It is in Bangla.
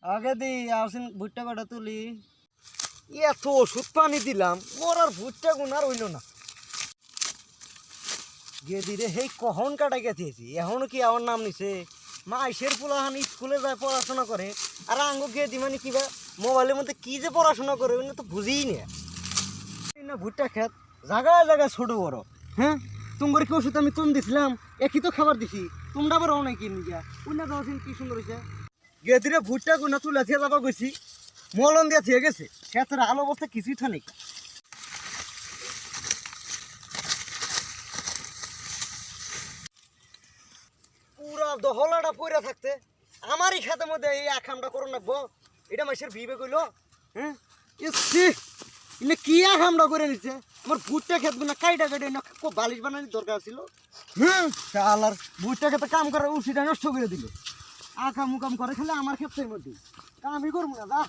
আগে দি আসিন ভুট্টা কটা তুলি। এত ওষুধ পানি দিলাম মোর আর ভুট্টা গুণ আর হইল না। গিয়ে দিরে হেই কখন কাটা গেছি এখনো কি আমার নাম নিছে। মাইসের পোলাহান স্কুলে যায় পড়াশোনা করে আর আঙ্গ গিয়ে দি মানে কিবা মোবাইলের মধ্যে কি যে পড়াশোনা করে ওই তো বুঝিই না। ভুট্টা খেত জায়গায় জায়গায় ছোট বড়। হ্যাঁ তোমার কি ওষুধ আমি তুমি দিছিলাম একই তো খাবার দিছি তোমরা আবার অনেক কিনে গিয়া উন্না দেওয়া কি সুন্দর হয়েছে। গিয়ে দিরে ভুট্টা গুনা তুলে দিয়ে যাবা গেছি মলন দিয়ে থিয়ে গেছে ক্ষেতের আলো অবস্থা কিছুই তো নেই। পুরা দহলাটা পইরা থাকতে আমারই খেতের মধ্যে এই আখামটা করো নাকবো এটা মাসের বিবে কইলো। হ্যাঁ ইনে কি আখামটা করে নিচ্ছে আমার ভুট্টা খেত না কাইটা কাটে না বালিশ বানানোর দরকার ছিল। শালার ভুট্টা খেতে কাম করার উচিটা নষ্ট করে দিল। আকাম উকাম করে খেলে আমার ক্ষেত্রের মধ্যে কামই করবো না দা।